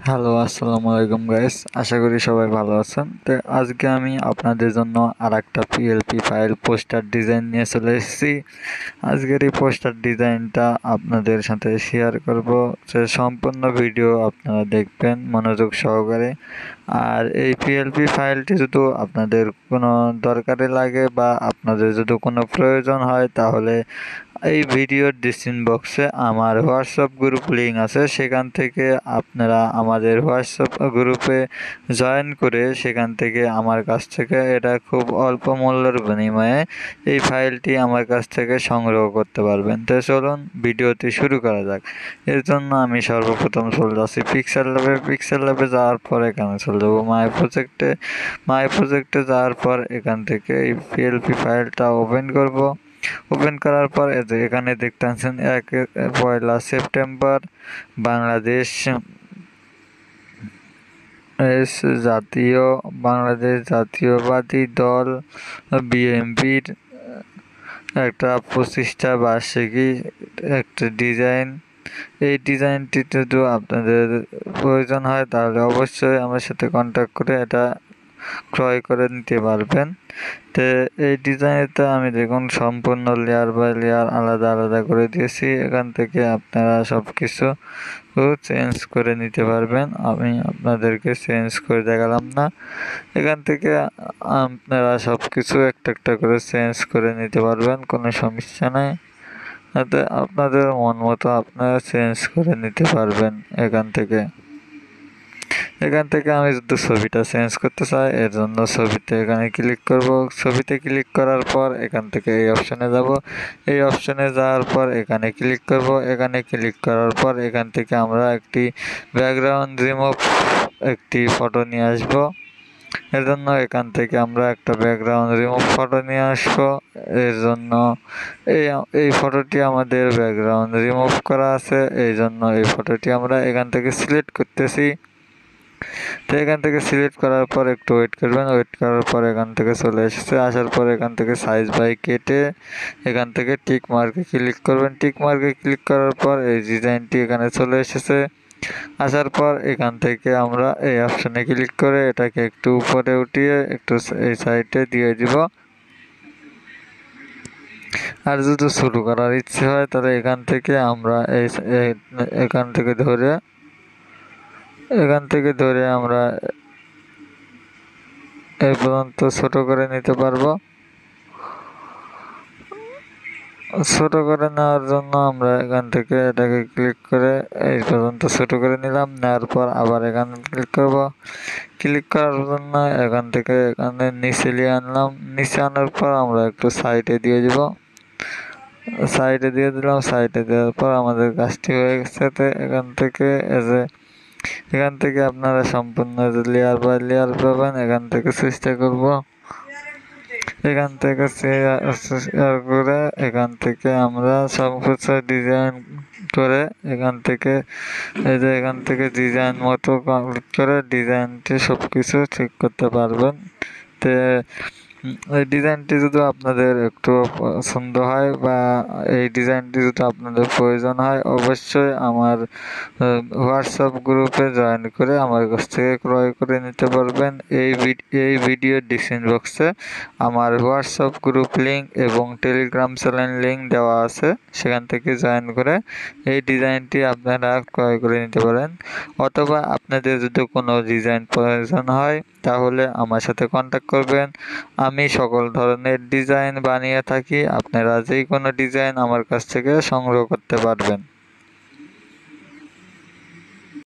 Hello, আসসালামু আলাইকুম guys. আশা করি সবাই ভালো আছেন। তো আজকে আমি আপনাদের জন্য আরেকটা পিএলপি ফাইল পোস্টার ডিজাইন নিয়ে চলে এসেছি। আজকের এই পোস্টার ডিজাইনটা আপনাদের সাথে শেয়ার করব। সে সম্পূর্ণ ভিডিও আপনারা দেখবেন মনোযোগ সহকারে। আর এই পিএলপি ফাইলটি যদি আপনাদের কোনো দরকারে লাগে বা আপনাদের যদি কোনো প্রয়োজন হয়, তাহলে এই ভিডিওর ডিসক্রিপশন বক্সে আমার হোয়াটসঅ্যাপ গ্রুপ লিঙ্ক আছে। সেখান থেকে আপনারা আমাদের হোয়াটসঅ্যাপ গ্রুপে জয়েন করে সেখান থেকে আমার কাছ থেকে এটা খুব অল্প মূল্যের বিনিময়ে এই ফাইলটি আমার কাছ থেকে সংগ্রহ করতে পারবেন। তো চলুন ভিডিওটি শুরু করা যাক। এর জন্য আমি সর্বপ্রথম চলে যাচ্ছি পিক্সেল ল্যাবে যাওয়ার পর এখানে চলে যাবো মাই প্রজেক্টে যাওয়ার পর এখান থেকে এই পিএলপি ফাইলটা ওপেন করার পর এখানে দেখতে পাচ্ছেন 1 সেপ্টেম্বর বাংলাদেশ বাংলাদেশ জাতীয়বাদী দল বিএনপির একটা প্রতিষ্ঠা বার্ষিকী একটা ডিজাইন। এই ডিজাইনটি যদি আপনাদের প্রয়োজন হয় তাহলে অবশ্যই আমার সাথে কন্ট্যাক্ট করে এটা ক্রয় করে নিতে পারবেন। তো এই ডিজাইনটা আমি দেখুন সম্পূর্ণ লেয়ার বাই লেয়ার আলাদা আলাদা করে দিয়েছি। এখান থেকে আপনারা সব কিছু চেঞ্জ করে নিতে পারবেন। আমি আপনাদেরকে চেঞ্জ করে দেখালাম না। এখান থেকে আপনারা সব কিছু একটা একটা করে চেঞ্জ করে নিতে পারবেন, কোনো সমস্যা নেই। তাতে আপনাদের মন মতো আপনারা চেঞ্জ করে নিতে পারবেন। এখান থেকে আমি যদি ছবিটা চেঞ্জ করতে চাই, এর জন্য ছবিতে এখানে ক্লিক করব। ছবিতে ক্লিক করার পর এখান থেকে এই অপশনে যাব। এই অপশনে যাওয়ার পর এখানে ক্লিক করব। এখানে ক্লিক করার পর এখান থেকে আমরা একটি ব্যাকগ্রাউন্ড রিমুভ একটি ফটো নিয়ে আসব। এর জন্য এখান থেকে আমরা একটা ব্যাকগ্রাউন্ড রিমুভ ফটো নিয়ে আসবো। এর জন্য এই ফটোটি আমাদের ব্যাকগ্রাউন্ড রিমুভ করা আছে, এই জন্য এই ফটোটি আমরা এখান থেকে সিলেক্ট করতেছি। তো এখান থেকে সিলেক্ট করার পর একটু ওয়েট করবেন। ওয়েট করার পর এখান থেকে চলে এসেছে। আসার পর এখান থেকে সাইজ বাই কেটে এখান থেকে টিক মার্কে ক্লিক করবেন। টিক মার্কে ক্লিক করার পর এই ডিজাইনটি এখানে চলে এসেছে। আসার পর এখান থেকে আমরা এই অপশনে ক্লিক করে এটাকে একটু উপরে উঠিয়ে একটু এই সাইডে দিয়ে দিব। আর যদি শুরু করার ইচ্ছে হয় তাহলে এখান থেকে আমরা এখান থেকে ধরে আমরা এই পর্যন্ত ছোট করে নিতে পারবো। ছোট করে নেওয়ার জন্য আমরা এখান থেকে এটাকে ক্লিক করে এই পর্যন্ত ছোট করে নিলাম। নেওয়ার পর আবার এখানে ক্লিক করব। ক্লিক করার জন্য এখান থেকে এখানে নিচে নিয়ে আনলাম। নিচে আনার পর আমরা একটু সাইডে দিয়ে দিব। সাইডে দিয়ে দিলাম। সাইডে দেওয়ার পর আমাদের কাজটি হয়ে গেছে। তো এখান থেকে আপনারা সম্পূর্ণ লেয়ার বাই লেয়ার পাবেন। এখান থেকে চেষ্টা করব এখান থেকে শেয়ার করে এখান থেকে আমরা সব কিছু ডিজাইন করে এখান থেকে ডিজাইন মতো কমপ্লিট করে ডিজাইনটি সব কিছু ঠিক করতে পারবেন। তো এই ডিজাইনটি যদি আপনাদের একটু পছন্দ হয় বা এই ডিজাইনটি যদি আপনাদের প্রয়োজন হয়, অবশ্যই আমার হোয়াটসঅ্যাপ গ্রুপে জয়েন করে আমার কাছ থেকে ক্রয় করে নিতে পারবেন। এই ভিডিওর ডিসক্রিপশন বক্সে আমার হোয়াটসঅ্যাপ গ্রুপ লিঙ্ক এবং টেলিগ্রাম চ্যানেল লিঙ্ক দেওয়া আছে। সেখান থেকে জয়েন করে এই ডিজাইনটি আপনারা ক্রয় করে নিতে পারেন। অথবা আপনাদের যদি কোনো ডিজাইন প্রয়োজন হয় তাহলে আমার সাথে কন্ট্যাক্ট করবেন। আমি সকল ধরনের ডিজাইন বানিয়ে থাকি। আপনারা যে কোনো ডিজাইন আমার কাছ থেকে সংগ্রহ করতে পারবেন।